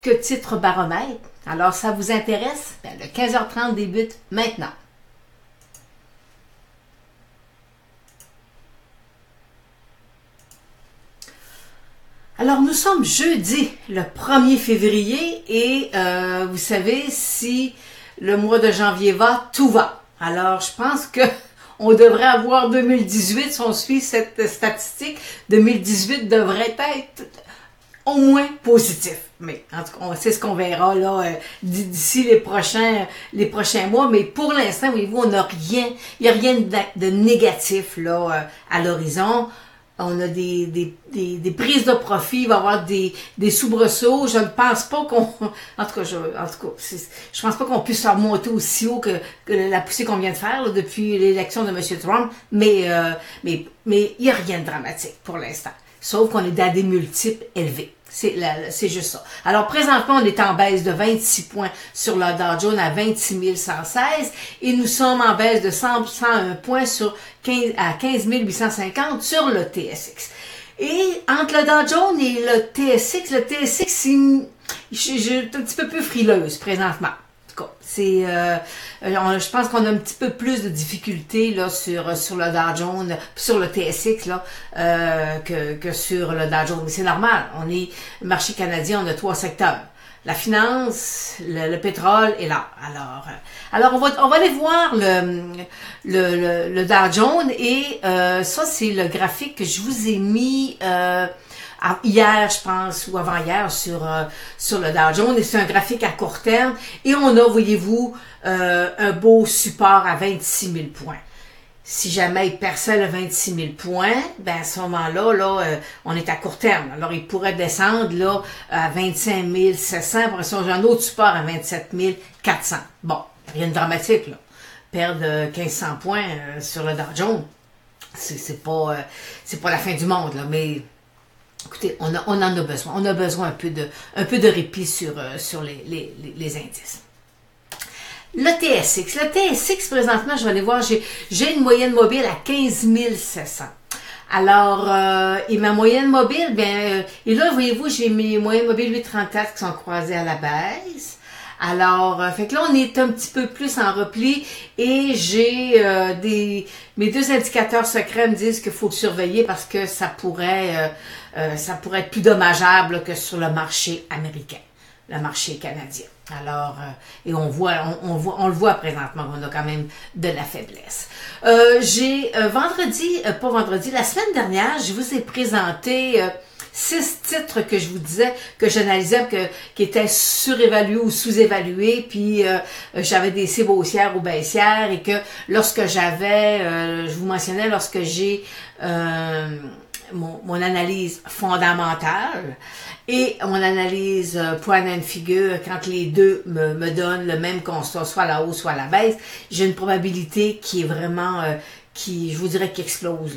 Que titre baromètre. Alors, ça vous intéresse? Ben, le 15h30 débute maintenant. Alors, nous sommes jeudi, le 1er février, et vous savez, si le mois de janvier va, tout va. Alors, je pense que on devrait avoir 2018, si on suit cette statistique, 2018 devrait être au moins positif. Mais en tout cas, c'est ce qu'on verra là d'ici les prochains mois. Mais pour l'instant, voyez-vous, on n'a rien, il n'y a rien de négatif là à l'horizon. On a des prises de profit, il va y avoir des soubresauts. Je ne pense pas qu'on, en tout cas, je pense pas qu'on puisse remonter aussi haut que la poussée qu'on vient de faire là, depuis l'élection de M. Trump. Mais il n'y a rien de dramatique pour l'instant. Sauf qu'on est à des multiples élevés. C'est juste ça. Alors, présentement, on est en baisse de 26 points sur le Dow Jones à 26 116 et nous sommes en baisse de 101 points à 15 850 sur le TSX. Et entre le Dow Jones et le TSX, je suis un petit peu plus frileuse présentement. Je pense qu'on a un petit peu plus de difficultés là sur le Dow Jones, sur le TSX là que sur le Dow Jones. Mais c'est normal. On est le marché canadien, on a 3 secteurs. La finance, le pétrole et l'art. Alors on va aller voir le Dow Jones et ça c'est le graphique que je vous ai mis hier, je pense, ou avant-hier sur le Dow Jones. Et c'est un graphique à court terme. Et on a, voyez-vous, un beau support à 26 000 points. Si jamais il perçait le 26 000 points, ben à ce moment-là, on est à court terme. Alors, il pourrait descendre là à 25 700. Après ça, j'ai un autre support à 27 400. Bon, rien de dramatique, là. Perdre 1500 points sur le Dow Jones, c'est pas la fin du monde, là, mais écoutez, on en a besoin. On a besoin un peu de répit sur les indices. Le TSX, présentement, je vais aller voir, j'ai une moyenne mobile à 15 700. Alors, et ma moyenne mobile, et là, voyez-vous, j'ai mes moyennes mobiles 834 qui sont croisées à la baisse. Alors, fait que là, on est un petit peu plus en repli et j'ai mes deux indicateurs secrets me disent qu'il faut surveiller parce que ça pourrait être plus dommageable là, que sur le marché américain, le marché canadien. Alors, et on le voit présentement, on a quand même de la faiblesse. J'ai la semaine dernière, je vous ai présenté 6 titres que je vous disais, que j'analysais, qui étaient surévalués ou sous-évalués, puis j'avais des cibles haussières ou baissières, et que lorsque je vous mentionnais, lorsque j'ai mon analyse fondamentale et mon analyse point and figure, quand les deux me donnent le même constat, soit à la hausse, soit à la baisse, j'ai une probabilité qui est vraiment je vous dirais, qui explose.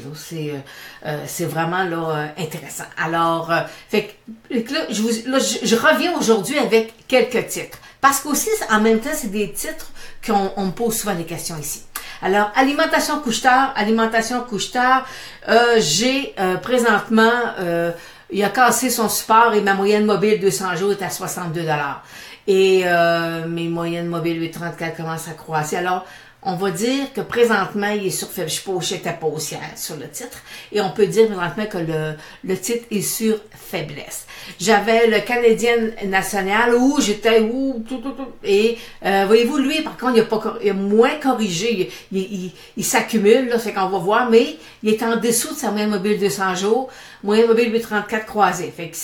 C'est vraiment là intéressant. Alors, fait que là, je reviens aujourd'hui avec quelques titres. Parce qu'aussi, en même temps, c'est des titres qu'on me pose souvent des questions ici. Alors, alimentation couche-tard, j'ai présentement, il a cassé son support et ma moyenne mobile 200 jours est à 62 $. Et mes moyennes mobiles 834 commencent à croître. Alors, on va dire que présentement, il est sur faible. J'étais pas haussière sur le titre. Et on peut dire présentement que le titre est sur faiblesse. J'avais le Canadien national où j'étais et voyez-vous, lui, par contre, il a moins corrigé. Il s'accumule, là, c'est qu'on va voir, mais il est en dessous de sa moyenne mobile 200 jours, moyenne mobile 834 croisée. Fait que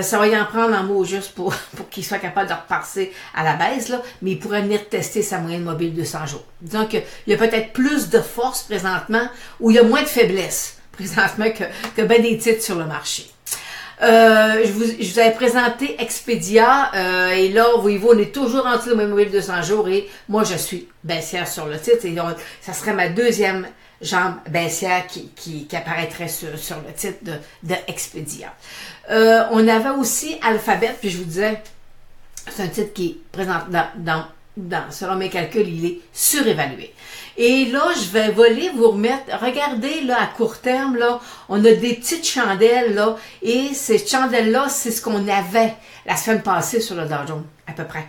ça va y en prendre en mot juste pour qu'il soit capable de repasser à la baisse, là, mais il pourrait venir tester sa moyenne mobile 200 jours. Disons qu'il y a peut-être plus de force présentement, ou il y a moins de faiblesse présentement que ben des titres sur le marché. Je vous avais présenté Expedia et là, voyez-vous, on est toujours en dessous de moyenne mobile 200 jours et moi, je suis baissière sur le titre et donc, ça serait ma deuxième jambe baissière qui apparaîtrait sur le titre de Expedia. On avait aussi Alphabet, puis je vous disais, c'est un titre qui est présent dans selon mes calculs, il est surévalué. Et là, je vais vous remettre, regardez, là, à court terme, là, on a des petites chandelles, là, et ces chandelles-là, c'est ce qu'on avait la semaine passée sur le Dow Jones, à peu près.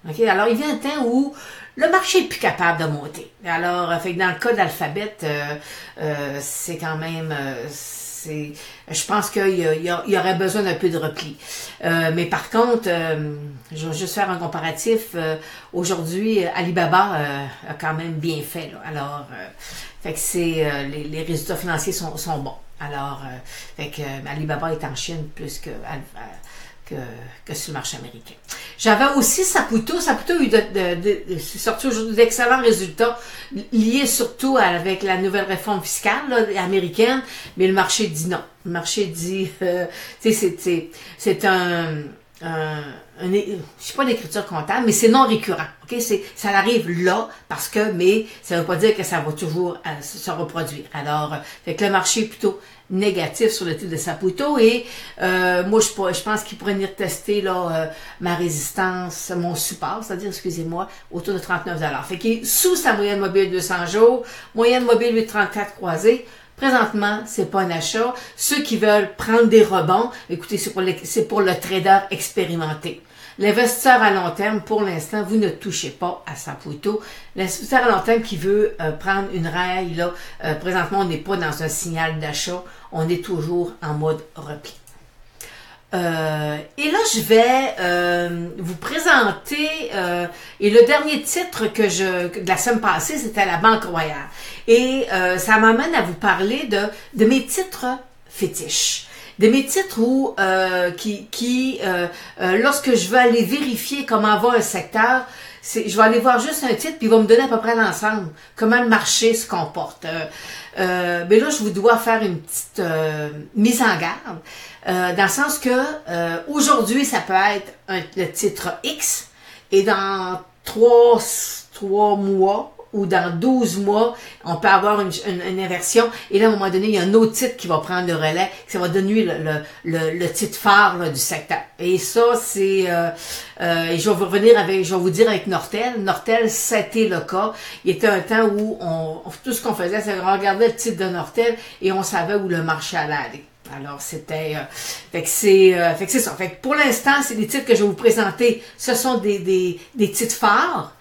OK? Alors, il vient un temps où le marché est plus capable de monter. Alors, fait que dans le cas d'Alphabet, c'est quand même... je pense qu'il y aurait besoin d'un peu de repli. Mais par contre, je vais juste faire un comparatif. Aujourd'hui, Alibaba a quand même bien fait. Là. Alors, fait que les résultats financiers sont bons. Alors, fait que Alibaba est en Chine plus que sur le marché américain. J'avais aussi Saputo. Saputo a eu sorti aujourd'hui d'excellents résultats liés surtout avec la nouvelle réforme fiscale là, américaine, mais le marché dit non. Le marché dit, c'est je sais pas d'écriture comptable, mais c'est non récurrent. Ok, ça arrive là mais ça veut pas dire que ça va toujours se reproduire. Alors, fait que le marché est plutôt négatif sur le titre de Saputo et moi je pense qu'il pourrait venir tester là ma résistance, mon support, c'est-à-dire excusez-moi, autour de 39 $. Fait qu'il est sous sa moyenne mobile 200 jours, moyenne mobile 834 croisée. Présentement, c'est pas un achat. Ceux qui veulent prendre des rebonds, écoutez, c'est pour le trader expérimenté. L'investisseur à long terme, pour l'instant, vous ne touchez pas à Saputo. L'investisseur à long terme qui veut prendre une raille, là, présentement, on n'est pas dans un signal d'achat. On est toujours en mode repli. Et là, je vais vous présenter, et le dernier titre de la semaine passée, c'était la Banque Royale. Et ça m'amène à vous parler de mes titres fétiches. De mes titres où, lorsque je veux aller vérifier comment va un secteur, je vais aller voir juste un titre, puis il va me donner à peu près l'ensemble, comment le marché se comporte. Mais là, je vous dois faire une petite mise en garde, dans le sens que aujourd'hui, ça peut être le titre X, et dans 3 mois, ou dans 12 mois, on peut avoir une inversion. Et là, à un moment donné, il y a un autre titre qui va prendre le relais, ça va donner le titre phare là, du secteur. Et ça, c'est... et je vais vous dire avec Nortel. Nortel, c'était le cas. Il était un temps où tout ce qu'on faisait, c'est regarder le titre de Nortel et on savait où le marché allait aller. Alors, c'était... fait que c'est ça. Fait que pour l'instant, c'est des titres que je vais vous présenter. Ce sont des titres phares.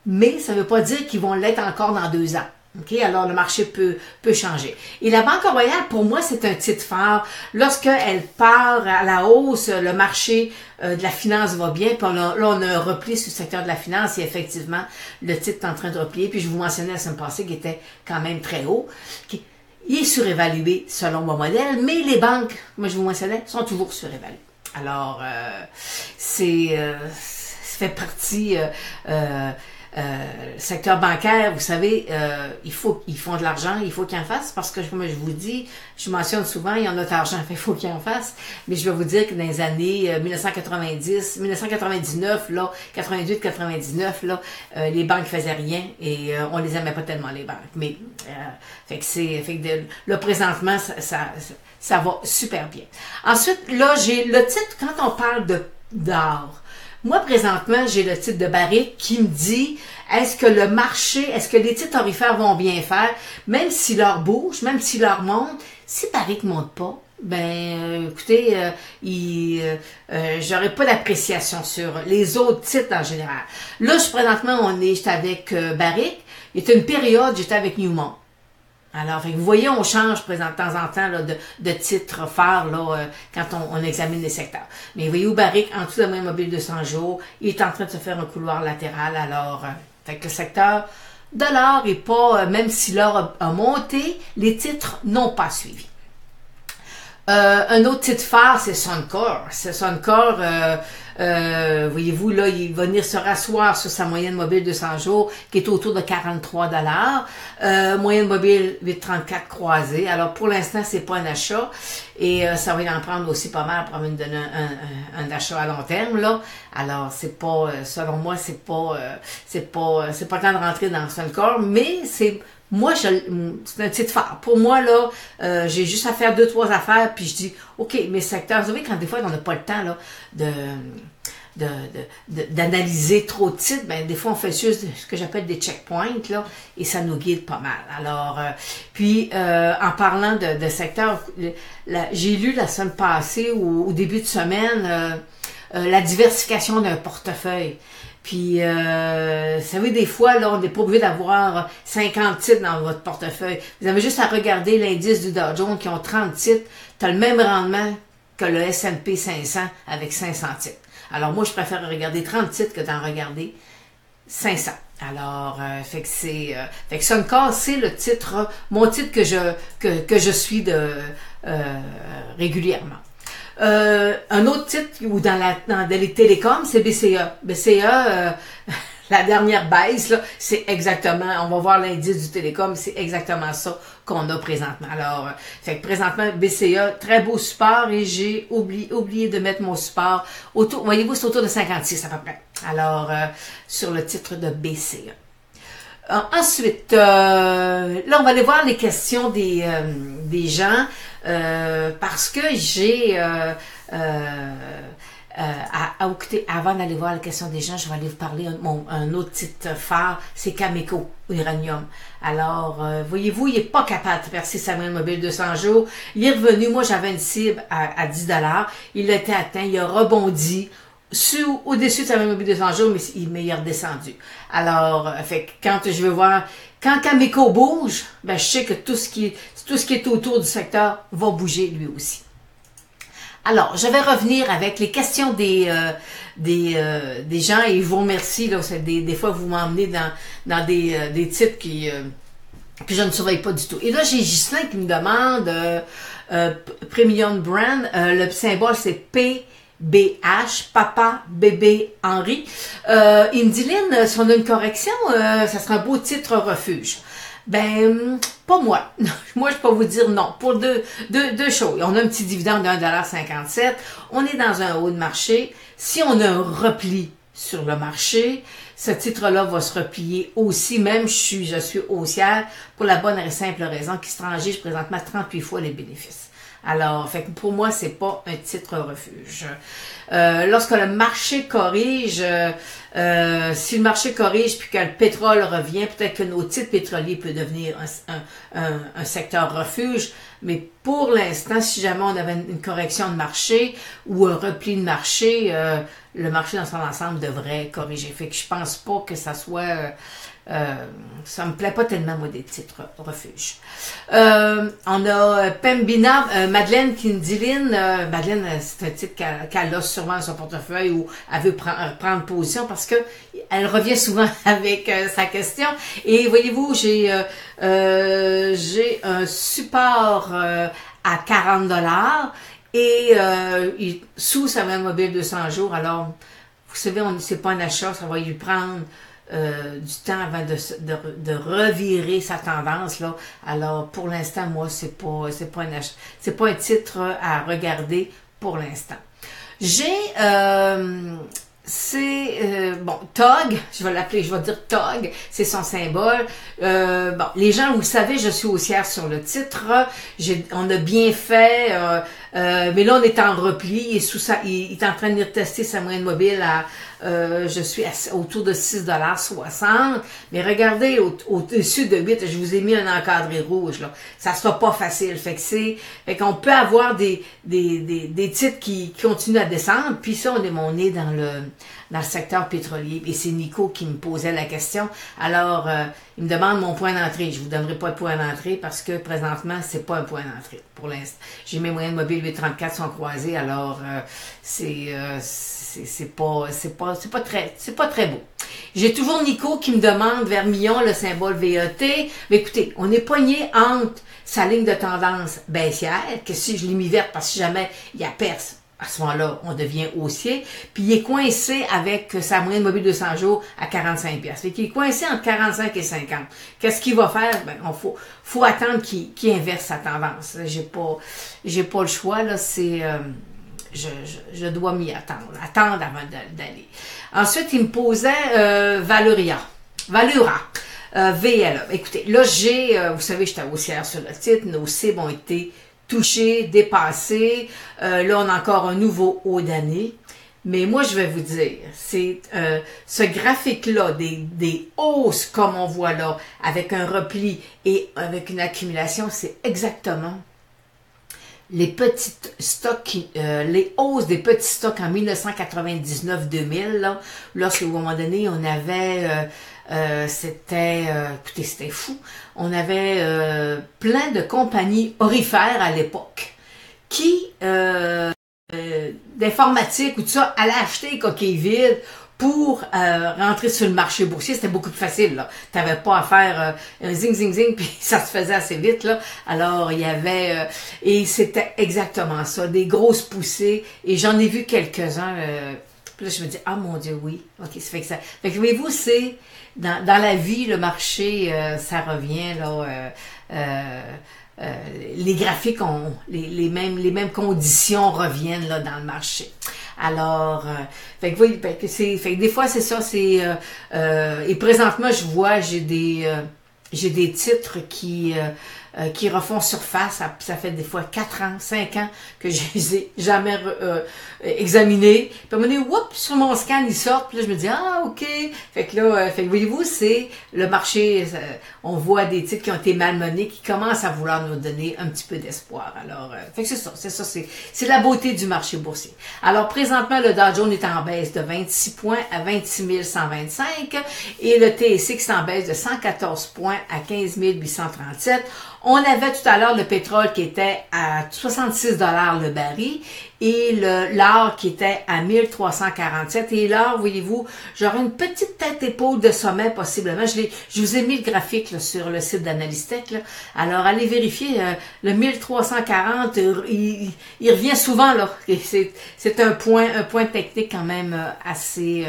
Mais ça ne veut pas dire qu'ils vont l'être encore dans 2 ans. Okay? Alors, le marché peut changer. Et la Banque Royale, pour moi, c'est un titre phare. Lorsqu'elle part à la hausse, le marché de la finance va bien. Puis là, on a un repli sur le secteur de la finance et effectivement, le titre est en train de replier. Puis je vous mentionnais la semaine passée qu'il était quand même très haut. Il est surévalué selon mon modèle, mais les banques, comme je vous mentionnais, sont toujours surévaluées. Alors, ça fait partie... le secteur bancaire, vous savez, ils font de l'argent, il faut qu'ils en fassent parce que, comme je vous dis, je mentionne souvent, il y en a d'argent, il faut qu'ils en fassent, mais je vais vous dire que dans les années 1999, là, 88-99, là, les banques faisaient rien et on les aimait pas tellement, les banques. Mais, là, présentement, ça va super bien. Ensuite, là, j'ai le titre, quand on parle d'or, moi, présentement, j'ai le titre de Barrick qui me dit, est-ce que les titres aurifères vont bien faire, même si leur bouge, même si leur monte, si Barrick monte pas, écoutez, j'aurais pas d'appréciation sur les autres titres en général. Là, présentement, j'étais avec Barrick, il y a une période, j'étais avec Newmont. Alors, vous voyez, on change de temps en temps là, de titre phare là, quand on examine les secteurs. Mais vous voyez où Barrick, en dessous de la moyenne mobile de 100 jours, il est en train de se faire un couloir latéral. Alors, fait que le secteur de l'or est pas, même si l'or a monté, les titres n'ont pas suivi. Un autre titre phare, c'est Suncor. Suncor, voyez-vous, là, il va venir se rasseoir sur sa moyenne mobile de 100 jours, qui est autour de 43 $. Moyenne mobile 8,34 croisée. Alors, pour l'instant, c'est pas un achat. Et ça va en prendre aussi pas mal pour me donner un achat à long terme, là. Alors, c'est pas, selon moi, c'est pas le temps de rentrer dans Suncor, mais c'est un titre phare. Pour moi, là, j'ai juste à faire 2-3 affaires, puis je dis, OK, mes secteurs, vous savez, quand des fois, on n'a pas le temps, là, d'analyser trop de titres, ben des fois on fait juste ce que j'appelle des checkpoints là, et ça nous guide pas mal. Alors, en parlant de secteur, j'ai lu la semaine passée au début de semaine la diversification d'un portefeuille. Puis, vous savez, des fois, là, on n'est pas obligé d'avoir 50 titres dans votre portefeuille. Vous avez juste à regarder l'indice du Dow Jones qui ont 30 titres. Tu as le même rendement que le S&P 500 avec 500 titres. Alors, moi, je préfère regarder 30 titres que d'en regarder 500. Alors, fait que Suncor, c'est le titre, mon titre que je suis régulièrement. Un autre titre ou dans les télécoms, c'est BCA. BCA, la dernière baisse, là, c'est exactement, on va voir l'indice du télécom, c'est exactement ça qu'on a présentement. Alors, fait que présentement, BCA, très beau support et j'ai oublié de mettre mon support autour, voyez-vous, c'est autour de 56 à peu près. Alors, sur le titre de BCA. Ensuite, là, on va aller voir les questions des gens parce que j'ai écoutez, avant d'aller voir la question des gens, je vais aller vous parler un autre titre phare, c'est Cameco, Uranium. Alors, voyez-vous, il n'est pas capable de percer sa moyenne mobile 200 jours. Il est revenu, moi j'avais une cible à 10 $. Il a été atteint, il a rebondi au-dessus de sa moyenne mobile 200 jours, mais il est redescendu. Alors, fait que quand je veux voir, quand Cameco bouge, ben je sais que tout ce qui est autour du secteur va bouger lui aussi. Alors, je vais revenir avec les questions des gens et je vous remercie. Là, des fois, vous m'emmenez dans des titres que je ne surveille pas du tout. Et là, j'ai Ghislain qui me demande Premium Brand, le symbole c'est PBH, Papa, Bébé, Henri. Il me dit, Lynn, si on a une correction, ça sera un beau titre refuge. Ben, pas moi. Moi, je peux vous dire non. Pour deux choses. On a un petit dividende de 1,57 $. On est dans un haut de marché. Si on a un repli sur le marché, ce titre-là va se replier aussi. Même je suis haussière pour la bonne et simple raison qu'il se transige présentement 38 fois les bénéfices. Alors, fait que pour moi, c'est pas un titre refuge. Lorsque le marché corrige, si le marché corrige puis que le pétrole revient, peut-être que nos titres pétroliers peuvent devenir un secteur refuge. Mais pour l'instant, si jamais on avait une correction de marché ou un repli de marché, le marché dans son ensemble devrait corriger. Fait que je pense pas que ça soit... ça me plaît pas tellement, moi, des titres refuge. On a Pembina, Madeleine qui me dit, Lynn, Madeleine, c'est un titre qu'elle a sûrement dans son portefeuille ou elle veut prendre position parce que elle revient souvent avec sa question. Et voyez-vous, j'ai un support à 40 $ et sous sa moyenne mobile 200 jours. Alors, vous savez, c'est pas un achat, ça va lui prendre du temps avant de revirer sa tendance là. Alors pour l'instant, moi, c'est pas un titre à regarder pour l'instant. J'ai bon, TOG, je vais dire TOG, c'est son symbole. Bon, les gens, vous le savez, je suis haussière sur le titre. On a bien fait, mais là on est en repli. Il est en train de tester sa moyenne mobile à je suis autour de 6,60 $. Mais regardez, au-dessus de 8, je vous ai mis un encadré rouge, là. Ça sera pas facile. Fait qu'on peut avoir des titres qui continuent à descendre. Puis ça, on est dans le secteur pétrolier. Et c'est Nico qui me posait la question. Alors, il me demande mon point d'entrée. Je vous donnerai pas de point d'entrée parce que présentement, c'est pas un point d'entrée. Pour l'instant, j'ai mes moyennes mobiles 8,34 sont croisées. Alors, c'est pas très beau. J'ai toujours Nico qui me demande Vermillon, le symbole VET. Mais écoutez, on est poigné entre sa ligne de tendance baissière, que si je l'ai mis verte parce que si jamais il y a perce, à ce moment-là, on devient haussier. Puis il est coincé avec sa moyenne mobile 200 jours à 45 $. Fait qu'il est coincé entre 45 et 50. Qu'est-ce qu'il va faire? Ben, faut attendre qu'il inverse sa tendance. J'ai pas le choix, là, c'est... Je dois m'y attendre avant d'aller. Ensuite, il me posait Valura. VLA. Écoutez, là, vous savez, j'étais haussière sur le titre, nos cibles ont été touchées, dépassées. Là, on a encore un nouveau haut d'année. Mais moi, je vais vous dire, c'est ce graphique-là, des hausses comme on voit là, avec un repli et avec une accumulation, c'est exactement les petites stocks, les hausses des petits stocks en 1999-2000, là, lorsqu'au moment donné, on avait, écoutez, c'était fou, on avait plein de compagnies orifères à l'époque qui, d'informatique ou tout ça, allaient acheter les coquilles vides pour rentrer sur le marché boursier. C'était beaucoup plus facile, là. T'avais pas à faire un zing, zing, zing, puis ça se faisait assez vite, là. Alors, il y avait... et c'était exactement ça, des grosses poussées. Et j'en ai vu quelques-uns. Puis là, je me dis, ah mon Dieu, oui. OK, ça fait que ça... Fait que, voyez-vous, c'est... Dans la vie, le marché, ça revient, là... les graphiques ont les mêmes conditions reviennent là dans le marché. Alors, fait que oui, fait que des fois c'est ça, c'est et présentement je vois j'ai des titres qui refont surface. Ça fait des fois 4 ans, 5 ans que je les ai jamais examinés. Puis à un moment donné, whoop, sur mon scan, ils sortent. Puis là, je me dis, ah, OK. Fait que là, voyez-vous, c'est le marché. On voit des titres qui ont été malmenés, qui commencent à vouloir nous donner un petit peu d'espoir. Alors, fait que c'est ça. C'est la beauté du marché boursier. Alors, présentement, le Dow Jones est en baisse de 26 points à 26 125 et le TSX est en baisse de 114 points à 15 837. On avait tout à l'heure le pétrole qui était à 66 $ le baril et l'or qui était à 1347. Et l'or, voyez-vous, j'aurais une petite tête épaule de sommet possiblement. Je vous ai mis le graphique là, sur le site d'Analystech. Là. Alors, allez vérifier. Le 1340, il revient souvent là. C'est un point technique quand même assez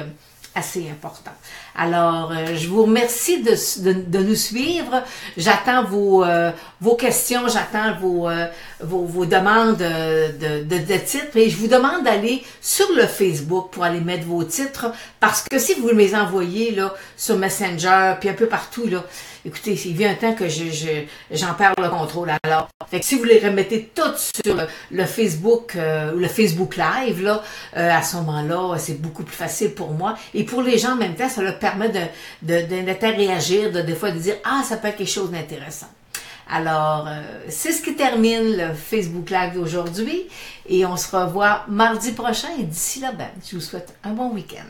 important. Alors, je vous remercie de nous suivre. J'attends vos questions, j'attends vos demandes de titres et je vous demande d'aller sur le Facebook pour aller mettre vos titres parce que si vous me les envoyez là, sur Messenger puis un peu partout, là, écoutez, il vient un temps que j'en perds le contrôle. Alors, fait que si vous les remettez toutes sur le Facebook ou le Facebook Live, là, à ce moment-là, c'est beaucoup plus facile pour moi. Et pour les gens en même temps, ça leur permet de réagir, des fois de dire « Ah, ça peut être quelque chose d'intéressant ». Alors, c'est ce qui termine le Facebook Live d'aujourd'hui et on se revoit mardi prochain et d'ici là, ben, je vous souhaite un bon week-end.